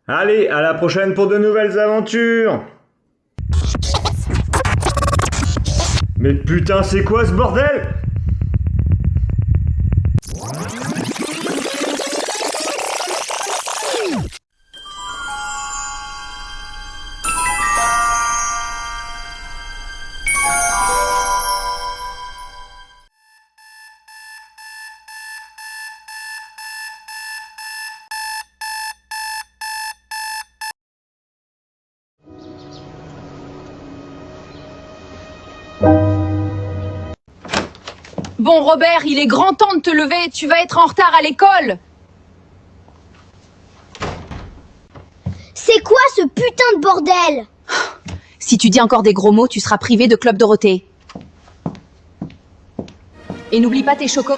Allez, à la prochaine pour de nouvelles aventures. Mais putain, c'est quoi ce bordel? Bon Robert, il est grand temps de te lever, tu vas être en retard à l'école. C'est quoi ce putain de bordel? Si tu dis encore des gros mots, tu seras privé de Club Dorothée. Et n'oublie pas tes chocos.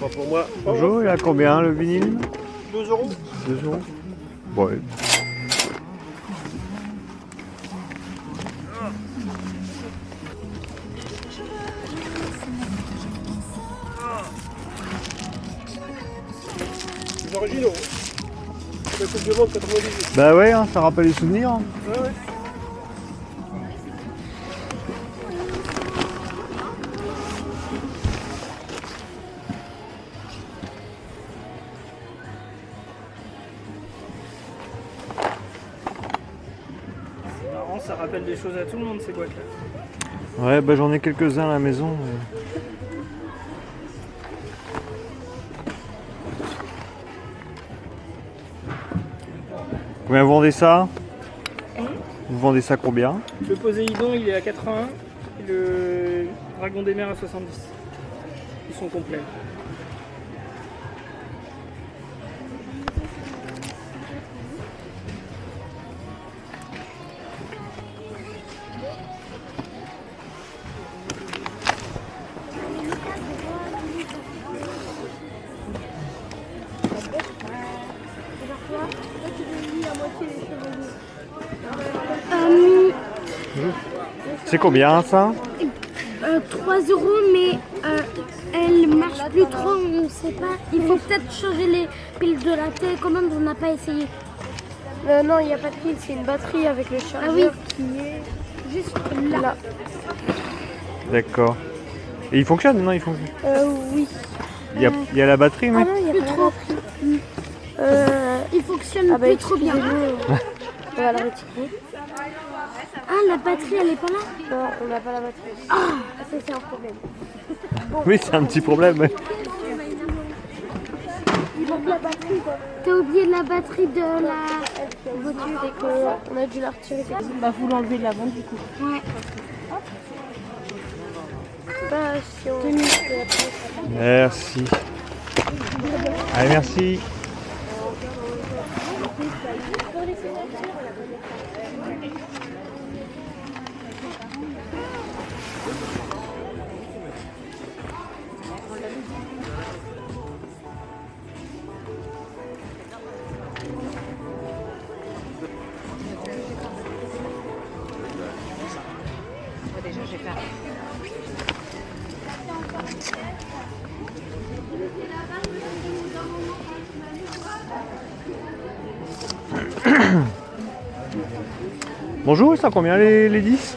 Pas pour moi. Bonjour, il a combien le vinyle? 2 euros. 2 euros. Ouais. Les originaux. La Coupe du Monde 98. Bah ouais, hein, ça rappelle les souvenirs. Ouais, ouais. C'est marrant, ça rappelle des choses à tout le monde ces boîtes-là. Ouais, bah j'en ai quelques-uns à la maison. Mais... Combien vous vendez ça? Vous vendez ça combien? Le Poséidon il est à 81 et le Dragon des mers à 70. Ils sont complets. C'est combien ça? 3 euros, mais elle marche plus trop, on sait pas. Il faut peut-être changer les piles de la télécommande, on n'a pas essayé. Non, il n'y a pas de pile, c'est une batterie avec le chargeur Ah oui. qui est Juste là. D'accord. Et il fonctionne? Non, il fonctionne. Oui. Il y a la batterie, mais... Ah non, il n'y a Plus pas trop. de batterie. Il fonctionne Ah bah plus trop bien. excusez-nous, on va la retirer. Ah, la batterie, elle est pas là? Non, on n'a pas la batterie. Ah, ça c'est un problème. Oui, c'est un petit problème. Ouais. Il manque la batterie quoi. T'as oublié la batterie de la Voiture et qu'on a dû la retirer. Bah vous l'enlevez de l'avant du coup. Ouais. Bah si on met la pièce. Merci. Allez, merci. Déjà, j'ai fait. Bonjour, ça combien les disques?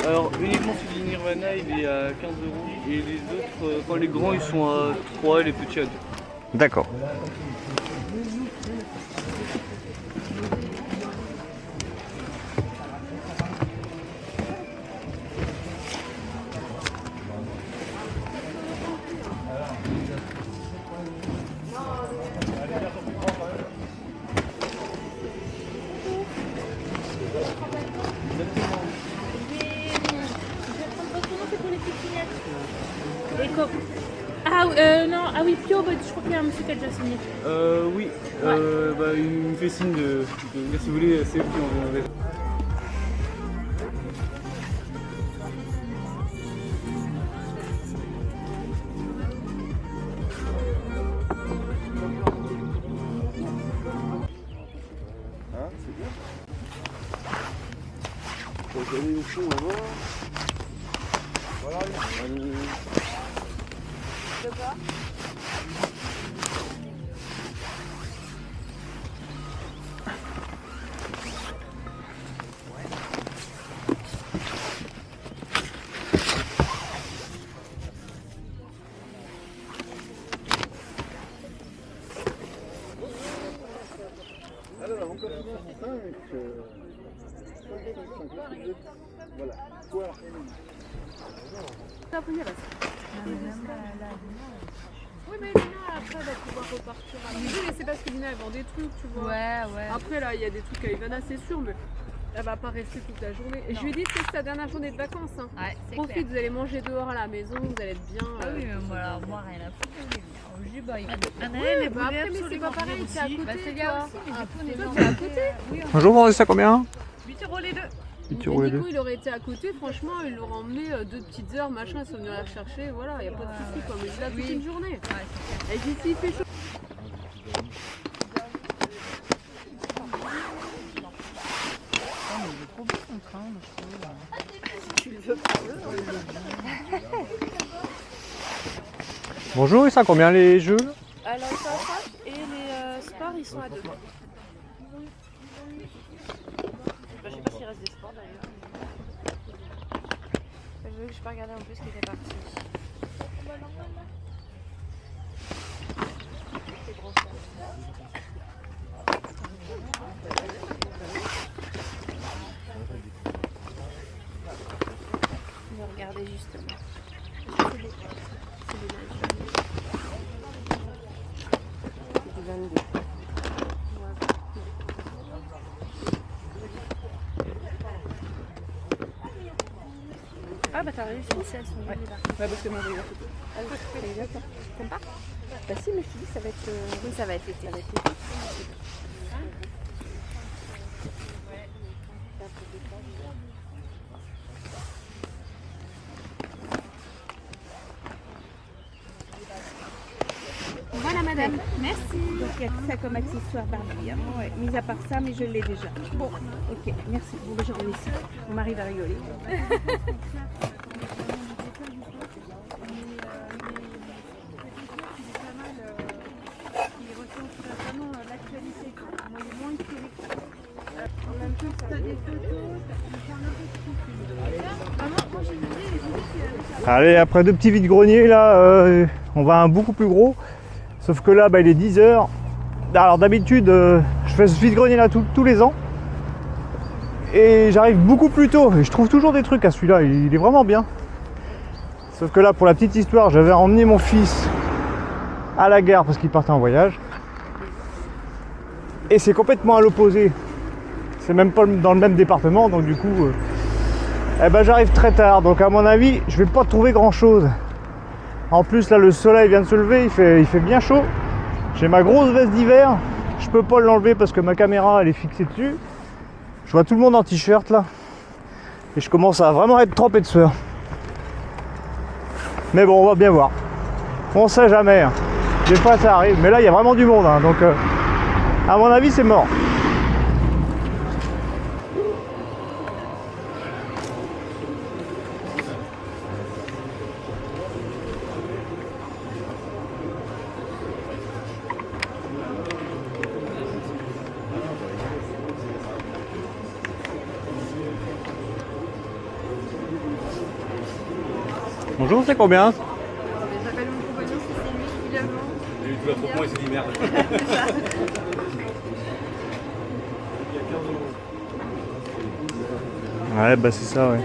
Alors uniquement celui de Nirvana il est à 15 euros et les autres, enfin les grands ils sont à 3 et les petits à 2. D'accord. Ah, non, ah oui, Pio, bah, je crois qu'il y a un monsieur qui a déjà signé. Oui, bah, il me fait signe de dire si vous voulez, c'est eux qui ont... Aller au fond là-bas. Voilà, allez. Alors, on peut faire 5. Voilà. Quoi? Oui, mais Lina, après, elle va pouvoir repartir à midi, mais c'est parce que Lina, elle vend des trucs, tu vois. Ouais. Après, là, il y a des trucs à Ivana, c'est sûr, mais elle va pas rester toute la journée. Et je lui ai dit que c'est sa dernière journée de vacances. Hein. Ouais, c'est Profite, clair. vous allez manger dehors à la maison, vous allez être bien. Ah oui, mais voilà, moi, rien à foutre. Je dis, bah, écoute. Ouais, bah après, mais c'est pas pareil, c'est à côté. Bah, c'est toi. bien aussi, mais du coup, on est Toi, dans t'es à côté. Oui, Bonjour, vous vendez ça combien? 8 € les deux. 8 Et € les deux. Nico, il aurait été à côté, franchement, il l'aurait emmené 2 petites heures, machin, ils sont venus la rechercher, voilà, il n'y a pas de soucis, quoi. Mais il a toute une journée. Ouais, c'est clair. Et d'ici, il fait chaud. Il est trop beau ton train, moi, je trouve. Bonjour, et ça combien les jeux? Alors, ils sont à 5 et les sports, ils sont à 2. Je sais pas s'il reste des sports d'ailleurs. Je veux que je peux regarder un peu ce qui était parti. Je vais regarder justement. C'est du 22. Ah bah t'as réussi, c'est elles sont là. Ouais, parce que moi, j'ai eu la photo. Ah oui, t'as eu d'accord. T'aimes pas? Bah si, mais je te dis, ça va être... Oui, ça va être été. Voilà, madame. Merci. Donc il y a que ça comme accessoire Barbie. Hein. Ouais, mis à part ça, mais je l'ai déjà. Bon, ok, merci. Bon, ben, je remets ça. Mon mari va rigoler. Allez, après 2 petits vides-greniers là, on va à un beaucoup plus gros. Sauf que là, bah, il est 10 h. Alors d'habitude, je fais ce vide-grenier là tous les ans. Et j'arrive beaucoup plus tôt. Et je trouve toujours des trucs à celui-là, il est vraiment bien. Sauf que là, pour la petite histoire, j'avais emmené mon fils à la gare parce qu'il partait en voyage. Et c'est complètement à l'opposé. C'est même pas dans le même département, donc du coup, eh ben, j'arrive très tard. Donc à mon avis, je vais pas trouver grand-chose. En plus, là, le soleil vient de se lever, il fait bien chaud. J'ai ma grosse veste d'hiver. Je peux pas l'enlever parce que ma caméra, elle est fixée dessus. Je vois tout le monde en t-shirt là. Et je commence à vraiment être trempé de sueur. Mais bon, on va bien voir. On sait jamais. Hein. Des fois, ça arrive. Mais là, il y a vraiment du monde. Hein. Donc, à mon avis, c'est mort. Bonjour, c'est combien? J'appelle mon compagnon, c'est lui, évidemment. Et tu vas trop point et c'est dit merde. Ouais, bah c'est ça, ouais.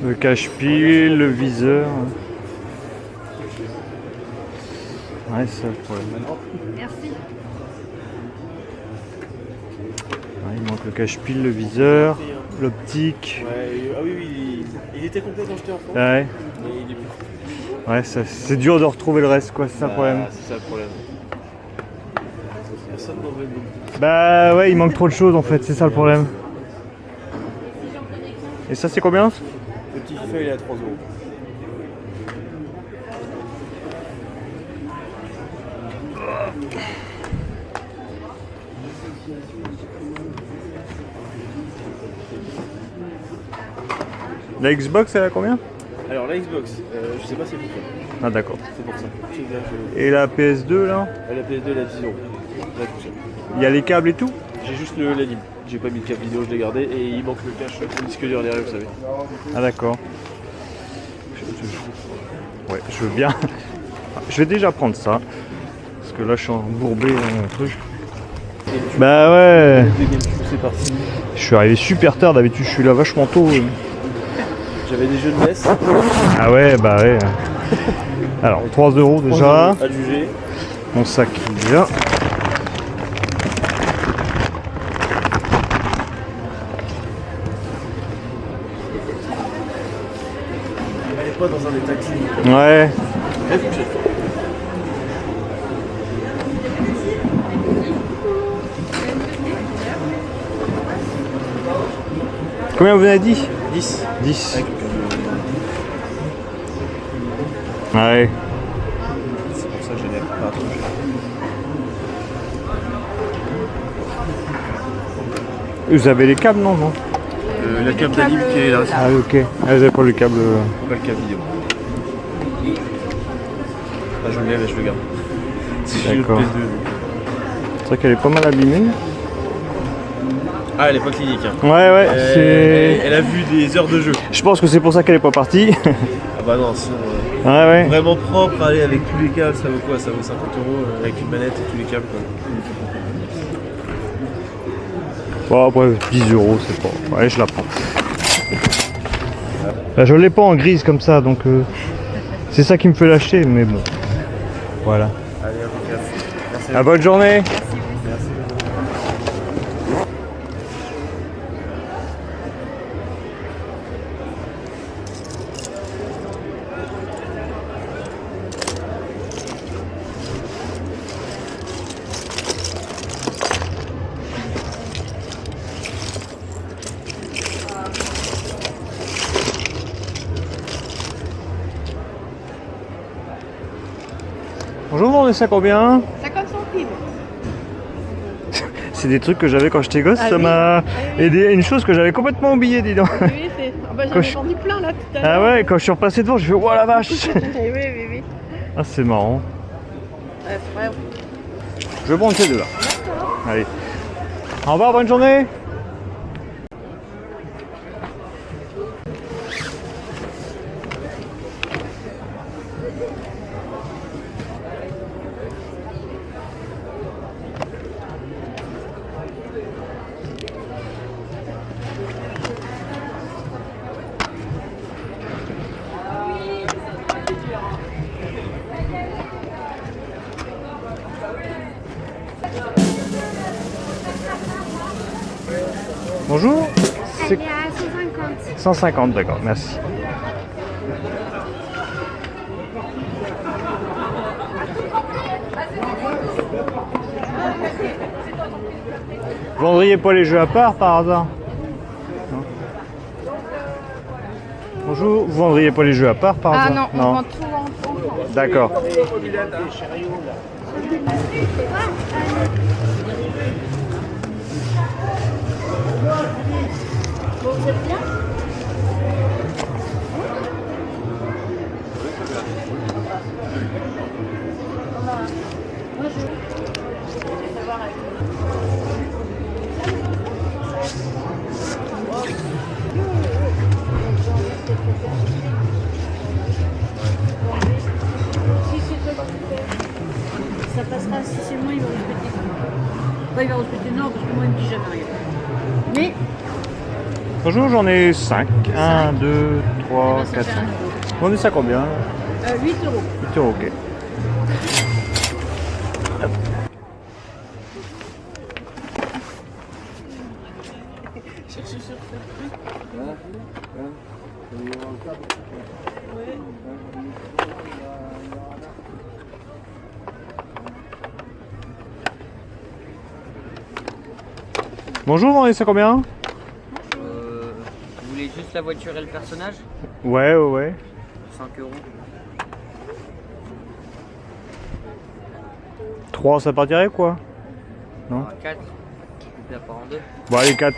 Le cache-pile, le viseur. Ouais, c'est ça le problème. Merci. Ouais, il manque le cache-pile, le viseur. l'optique. Ouais, ah oui, il était complet quand j'étais enfant. Ouais, Mais il est plus. ouais c'est dur de retrouver le reste, quoi, c'est ça le problème. C'est ça le problème. Personne n'en veut beaucoup. Bah ouais, il manque trop de choses en fait, c'est ça le problème. Et ça c'est combien? Le petit FIFA il est à 3 €. La Xbox elle a combien? Alors la Xbox, je sais pas c'est pourquoi. Ah d'accord. C'est pour ça. Et la PS2 là? La PS2 elle a 10 €. Là, tout ça. Il y a les câbles et tout? J'ai juste l'anime. J'ai pas mis le câble vidéo, je l'ai gardé et il manque le cache pour le disque dur derrière, vous savez. Ah d'accord. Ouais, je veux bien. Je vais déjà prendre ça. Parce que là je suis embourbé dans mon truc. Bah ouais. C'est parti. Je suis arrivé super tard, d'habitude je suis là vachement tôt. J'avais des jeux de NES. Ah ouais, bah ouais. Alors 3 € déjà. À juger. Mon sac qui est là. Elle est pas dans un des taxis. Ouais. Elle fonctionne. Combien vous avez dit? 10. 10. Ouais. C'est pour ça que je n'ai pas trop cher. Vous avez les câbles, non? La câble d'anime qui est là. Ah oui, ok. Ah, vous avez pas le câble. Pas le câble vidéo. Ah, je le lève et je le garde. J'ai D'accord. le PS2. C'est vrai qu'elle est pas mal abîmée. Ah, elle est pas clinique. Hein. Ouais, ouais. C'est... Elle a vu des heures de jeu. Je pense que c'est pour ça qu'elle est pas partie. Ah bah non, sinon Ouais, ouais. vraiment propre, allez, avec tous les câbles, ça vaut quoi? Ça vaut 50 € avec une manette et tous les câbles quoi. Bon, après 10 €, c'est pas. Ouais, je la prends. Là, je l'ai pas en grise comme ça, donc c'est ça qui me fait l'acheter, mais bon. Voilà. Allez, impeccable. Merci. À bonne journée. Merci. Bonjour, vous vendez ça combien? 50 centimes. C'est des trucs que j'avais quand j'étais gosse, Ah ça oui. m'a aidé. Une chose que j'avais complètement oubliée, dis donc. Oui, c'est. Ah bah, Quand j'en ai je- vendu plein là tout à Ah l'heure. ouais, quand je suis repassé devant, je fais oh la vache. Oui. Ah, c'est marrant. Ouais, c'est vrai. Je vais prendre ces deux là. Allez. Au revoir, bonne journée. Bonjour. Elle est à 150. 150, d'accord, merci. Vous vendriez pas les jeux à part par hasard? Non. Bonjour, vous vendriez pas les jeux à part par Ah hasard? non, on vend tout en D'accord. Ça passera si c'est moi, il va respecter. Enfin, il va respecter non, parce que moi, il me dit jamais rien. Mais, Bonjour, j'en ai 5. 1, 2, 3, ça 4, fait 5. 1 euro. Vous vendez ça combien? 8 €. 8 €, ok. Cherchez sur ce truc. Bonjour, vous vendez ça combien? Vous voulez juste la voiture et le personnage? Ouais. 5 €. 3, ça partirait quoi? Non? 4. La part en deux. Bon, allez, 4.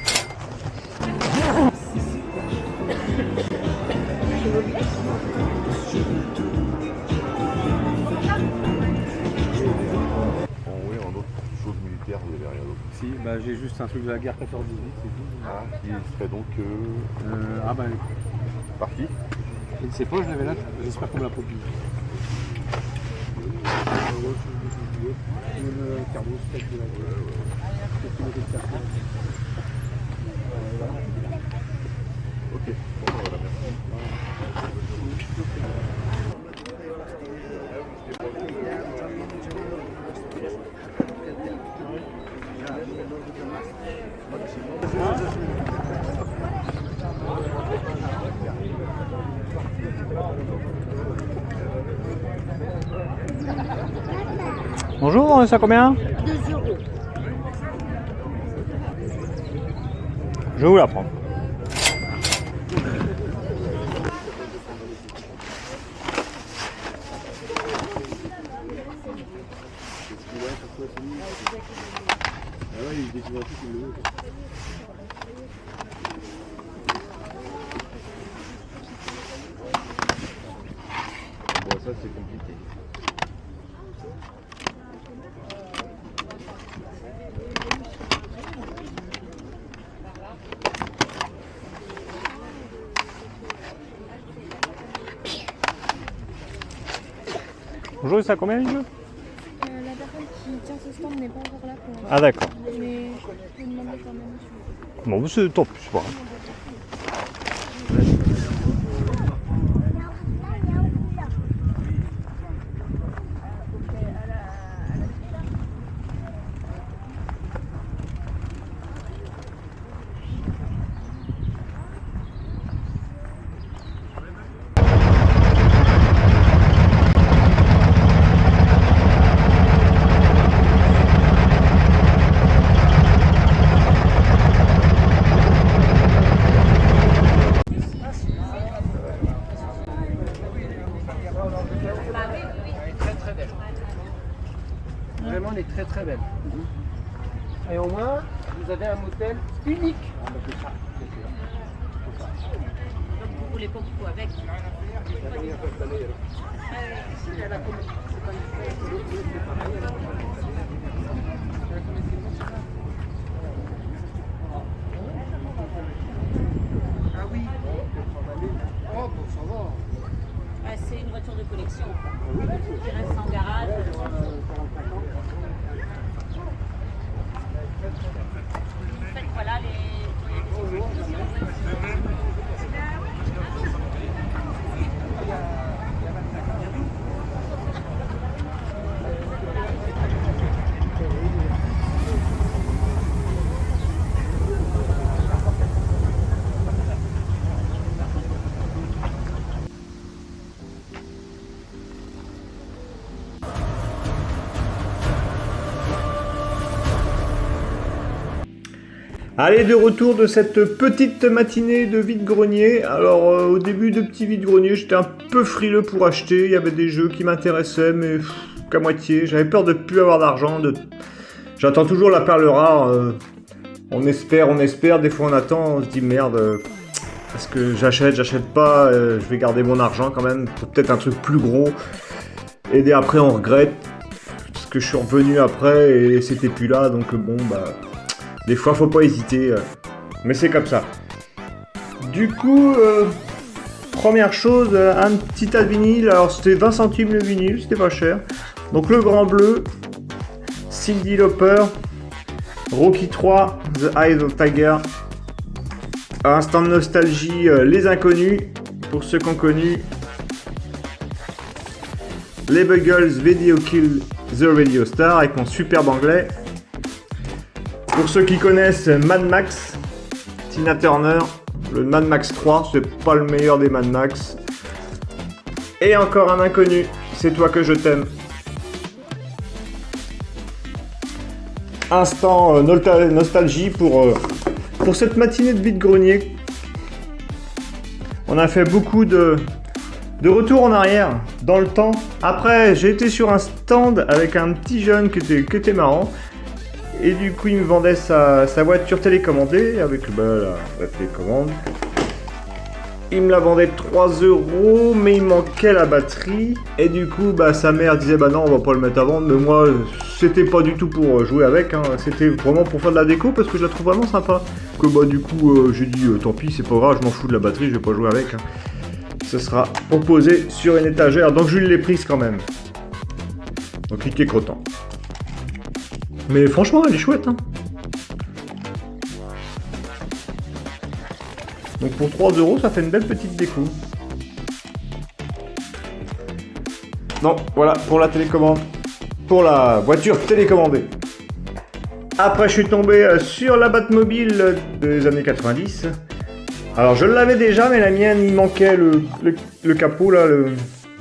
Oui, en autre chose militaire, vous n'avez rien d'autre. Si, bah, j'ai juste un truc de la guerre 14-18, c'est tout. Ah, qui serait donc parti. Je ne sais pas, je l'avais là, j'espère qu'on me l'a produit. Ok, bon, voilà, merci. Bonjour, vous vendez ça combien? 2 €. Je vais vous la prendre. Ah ouais, il découvre tout comme le veut. Bon, ça c'est compliqué. Bonjour, ça combien les jeux? La personne qui tient ce stand n'est pas encore là pour l'instant. Ah d'accord. Mais je peux demander quand même. Bon, c'est tant pis, c'est pas grave. Vraiment, elle est très très belle. Et au moins, vous avez un motel unique. Donc vous voulez pas beaucoup avec. Ah oui. Oh, bon, ça va. C'est une voiture de collection. Qui reste en garage. En fait, voilà les. Allez, de retour de cette petite matinée de vide-grenier. Alors au début de petit vide-grenier, j'étais un peu frileux pour acheter. Il y avait des jeux qui m'intéressaient, mais qu'à moitié. J'avais peur de ne plus avoir d'argent. J'attends toujours la perle rare. On espère. Des fois on attend, on se dit merde. Est-ce que j'achète pas, je vais garder mon argent quand même pour peut-être un truc plus gros. Et après on regrette. Parce que je suis revenu après et c'était plus là. Donc bon bah... Des fois, faut pas hésiter, mais c'est comme ça. Du coup, première chose, un petit tas de vinyle. Alors, c'était 20 centimes le vinyle, c'était pas cher. Donc, le grand bleu, Cyndi Lauper, Rocky 3, The Eyes of Tiger. Instant de nostalgie, Les Inconnus, pour ceux qui ont connu. Les Buggles, Video Kill the Radio Star, avec mon superbe anglais. Pour ceux qui connaissent Mad Max, Tina Turner, Le Mad Max 3, c'est pas le meilleur des Mad Max. Et encore un inconnu, c'est toi que je t'aime. Instant nostalgie pour cette matinée de vide-grenier. On a fait beaucoup de retours en arrière dans le temps. Après, j'ai été sur un stand avec un petit jeune qui était marrant. Et du coup, il me vendait sa voiture télécommandée avec la télécommande. Il me la vendait 3 €, mais il manquait la batterie. Et du coup, sa mère disait bah non, on va pas le mettre à vendre. Mais moi, c'était pas du tout pour jouer avec. Hein. C'était vraiment pour faire de la déco parce que je la trouve vraiment sympa. Que du coup, j'ai dit tant pis, c'est pas grave, je m'en fous de la batterie, je vais pas jouer avec. Hein. Ce sera proposé sur une étagère. Donc je l'ai prise quand même. Donc il était content. Mais franchement, elle est chouette. Hein. Donc pour 3 €, ça fait une belle petite déco. Donc voilà pour la télécommande. Pour la voiture télécommandée. Après, je suis tombé sur la Batmobile des années 90. Alors je l'avais déjà, mais la mienne, il manquait le capot là.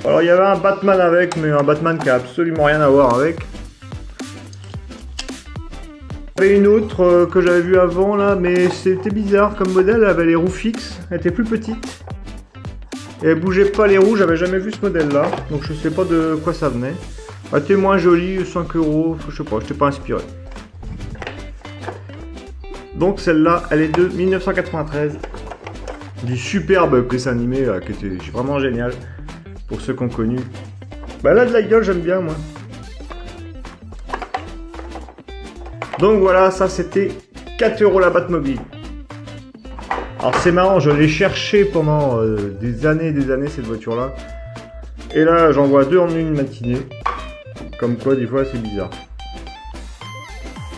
Alors il y avait un Batman avec, mais un Batman qui a absolument rien à voir avec. Il y avait une autre que j'avais vue avant là, mais c'était bizarre comme modèle, elle avait les roues fixes, elle était plus petite. Et elle bougeait pas les roues, j'avais jamais vu ce modèle là, donc je sais pas de quoi ça venait. Elle était moins jolie, 5 €, je sais pas, j'étais pas inspiré. Donc celle-là, elle est de 1993. Du superbe dessin animé qui était vraiment génial. Pour ceux qui ont connu. Là de la gueule, j'aime bien moi. Donc voilà, ça c'était 4 € la Batmobile. Alors c'est marrant, je l'ai cherché pendant des années cette voiture là. Et là j'en vois 2 en une matinée. Comme quoi des fois c'est bizarre.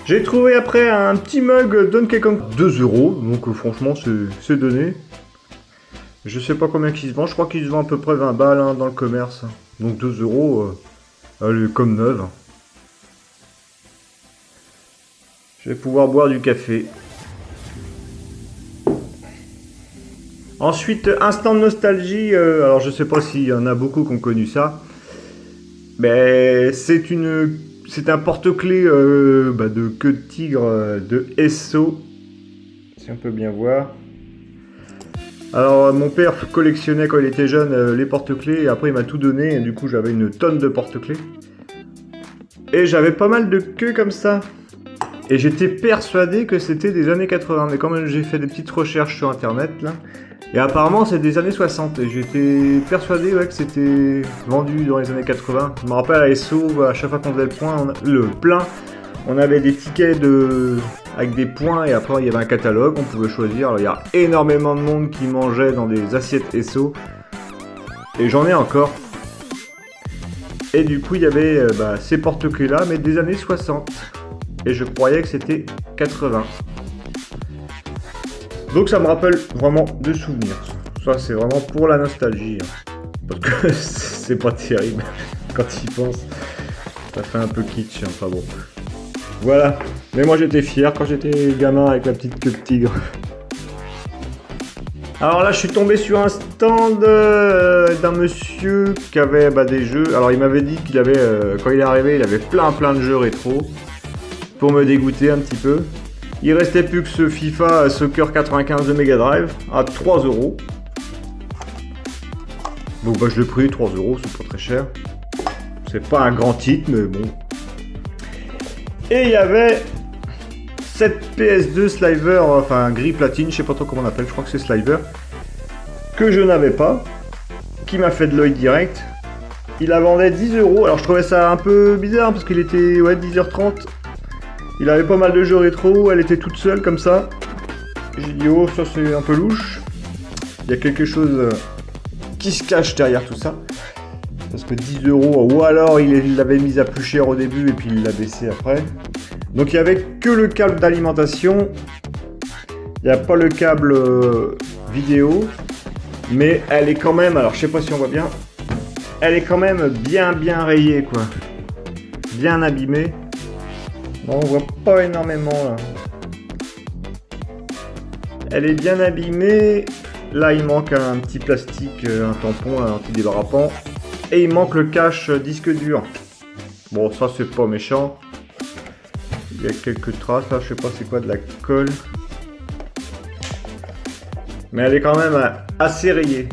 J'ai trouvé après un petit mug Donkey Kong 2 €. Donc franchement c'est donné. Je sais pas combien qu'il se vend, je crois qu'il se vend à peu près 20 balles hein, dans le commerce. Donc 2 €, elle est comme neuve. Je vais pouvoir boire du café. Ensuite, instant de nostalgie, alors je sais pas s'il y en a beaucoup qui ont connu ça. Mais c'est un porte-clés de queue de tigre de Esso. Si on peut bien voir. Alors mon père collectionnait quand il était jeune les porte-clés et après il m'a tout donné et du coup j'avais une tonne de porte-clés. Et j'avais pas mal de queues comme ça. Et j'étais persuadé que c'était des années 80, mais quand même j'ai fait des petites recherches sur internet là. Et apparemment c'est des années 60 et j'étais persuadé que c'était vendu dans les années 80. Je me rappelle à SO, à chaque fois qu'on faisait le plein, on avait des tickets avec des points et après il y avait un catalogue, on pouvait choisir. Alors il y a énormément de monde qui mangeait dans des assiettes SO. Et j'en ai encore. Et du coup il y avait ces porte-clés là, mais des années 60. Et je croyais que c'était 80. Donc ça me rappelle vraiment de souvenirs. Ça c'est vraiment pour la nostalgie. Hein. Parce que c'est pas terrible quand il pense. Ça fait un peu kitsch, enfin bon. Voilà. Mais moi j'étais fier quand j'étais gamin avec la petite queue de tigre. Alors là je suis tombé sur un stand d'un monsieur qui avait des jeux. Alors il m'avait dit qu'il avait, quand il est arrivé, il avait plein de jeux rétro. Pour me dégoûter un petit peu. Il restait plus que ce FIFA Soccer 95 de Mega Drive à 3 €. Donc je l'ai pris, 3 €, c'est pas très cher. C'est pas un grand titre, mais bon. Et il y avait cette PS2 Sliver, enfin gris platine, je sais pas trop comment on appelle, je crois que c'est Sliver, que je n'avais pas, qui m'a fait de l'œil direct. Il la vendait 10 €, alors je trouvais ça un peu bizarre parce qu'il était 10h30. Il avait pas mal de jeux rétro, elle était toute seule comme ça. J'ai dit oh ça c'est un peu louche. Il y a quelque chose qui se cache derrière tout ça. Parce que 10 €, ou alors il l'avait mise à plus cher au début et puis il l'a baissé après. Donc il n'y avait que le câble d'alimentation. Il n'y a pas le câble vidéo. Mais elle est quand même, alors je sais pas si on voit bien. Elle est quand même bien rayée quoi. Bien abîmée. On voit pas énormément là. Elle est bien abîmée. Là, il manque un petit plastique, un tampon, un antidérapant. Et il manque le cache disque dur. Bon, ça, c'est pas méchant. Il y a quelques traces, là, je sais pas c'est quoi, de la colle. Mais elle est quand même assez rayée.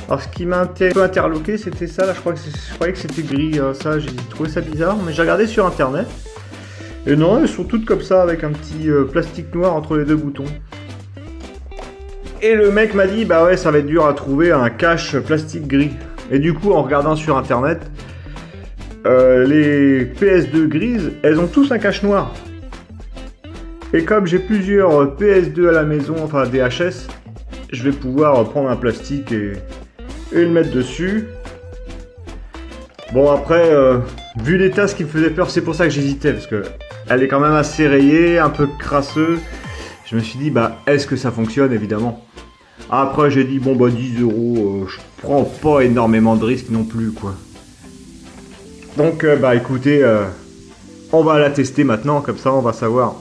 Alors, ce qui m'a un peu interloqué, c'était ça. Là, je croyais que c'était gris. Ça, j'ai trouvé ça bizarre. Mais j'ai regardé sur internet. Et non, elles sont toutes comme ça, avec un petit plastique noir entre les deux boutons. Et le mec m'a dit, bah ouais, ça va être dur à trouver un cache plastique gris. Et du coup, en regardant sur internet, les PS2 grises, elles ont tous un cache noir. Et comme j'ai plusieurs PS2 à la maison, enfin des HS, je vais pouvoir prendre un plastique et le mettre dessus. Bon après, vu l'état, ce qui me faisait peur, c'est pour ça que j'hésitais, parce que elle est quand même assez rayée, un peu crasseuse. Je me suis dit, bah est-ce que ça fonctionne, évidemment. Après j'ai dit, bon bah 10 €, je prends pas énormément de risques non plus, quoi. Donc bah écoutez, on va la tester maintenant, comme ça on va savoir.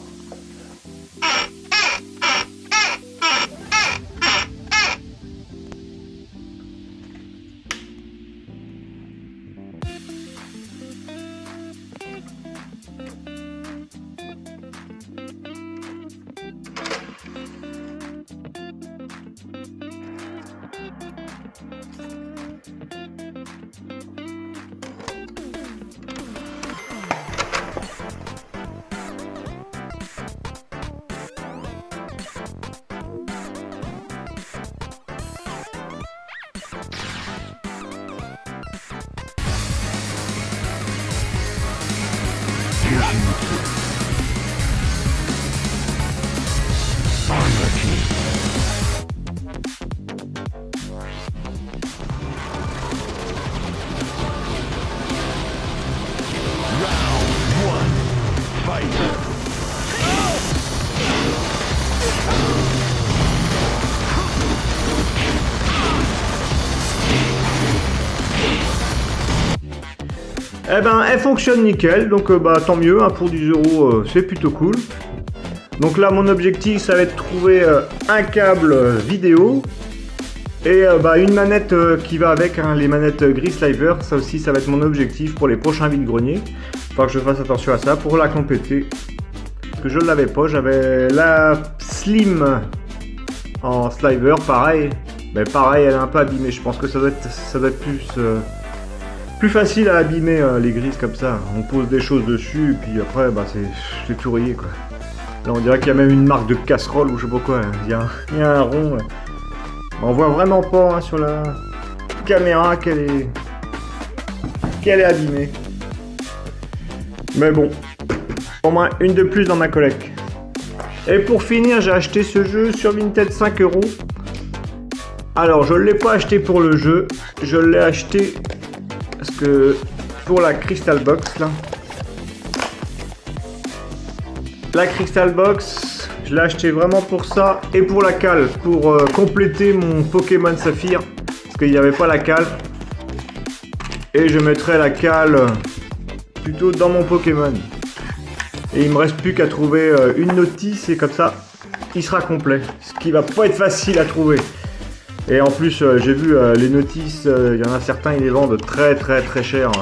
Eh ben, elle fonctionne nickel, donc bah tant mieux, hein, pour 10 €, c'est plutôt cool. Donc là, mon objectif, ça va être de trouver un câble vidéo et bah, une manette qui va avec, hein, les manettes Grisliver. Ça aussi, ça va être mon objectif pour les prochains vide-greniers. Faut que je fasse attention à ça pour la compléter. Parce que je ne l'avais pas, j'avais la Slim en sliver, pareil. Mais pareil, elle est un peu abîmée. Je pense que ça doit être plus facile à abîmer les grises comme ça. On pose des choses dessus et puis après bah, c'est tout rayé, quoi. Là on dirait qu'il y a même une marque de casserole ou je sais pas quoi. Il y a un rond. Ouais. On voit vraiment pas, hein, sur la caméra qu'elle est abîmée. Mais bon, au moins une de plus dans ma collecte. Et pour finir, j'ai acheté ce jeu sur Vinted 5 €. Alors je ne l'ai pas acheté pour le jeu, je l'ai acheté parce que pour la Crystal Box là. La Crystal Box, je l'ai acheté vraiment pour ça et pour la cale, pour compléter mon Pokémon Saphir, parce qu'il n'y avait pas la cale. Et je mettrai la cale plutôt dans mon Pokémon. Et il me reste plus qu'à trouver une notice et comme ça, il sera complet. Ce qui va pas être facile à trouver. Et en plus, j'ai vu les notices, il y en a certains, ils les vendent très cher.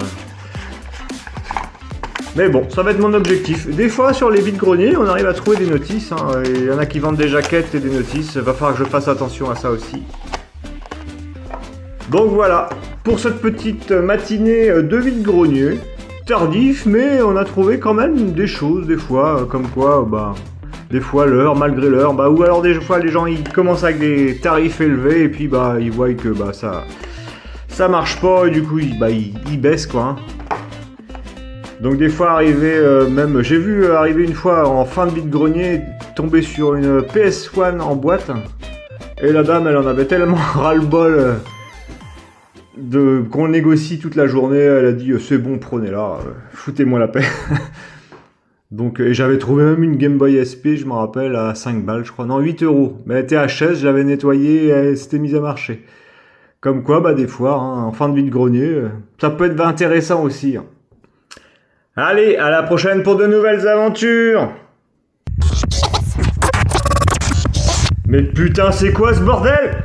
Mais bon, ça va être mon objectif. Des fois, sur les vide-greniers, on arrive à trouver des notices. Hein, il y en a qui vendent des jaquettes et des notices. Il va falloir que je fasse attention à ça aussi. Donc voilà, pour cette petite matinée de vide-grenier. Tardif, mais on a trouvé quand même des choses, des fois, comme quoi, bah... Des fois l'heure, malgré l'heure, bah, ou alors des fois les gens ils commencent avec des tarifs élevés et puis bah ils voient que bah ça marche pas et du coup ils baissent, quoi. Hein. Donc des fois arriver, même j'ai vu arriver une fois en fin de vide-grenier, tomber sur une PS1 en boîte et la dame elle en avait tellement ras-le-bol qu'on négocie toute la journée, elle a dit c'est bon, prenez-la, foutez-moi la paix. Donc j'avais trouvé même une Game Boy SP, je me rappelle, à 5 balles, je crois. Non, 8 €. Mais elle était HS, je l'avais nettoyée et elle s'était mise à marcher. Comme quoi, bah des fois, hein, en fin de vide-grenier, ça peut être intéressant aussi. Hein. Allez, à la prochaine pour de nouvelles aventures! Mais putain, c'est quoi ce bordel?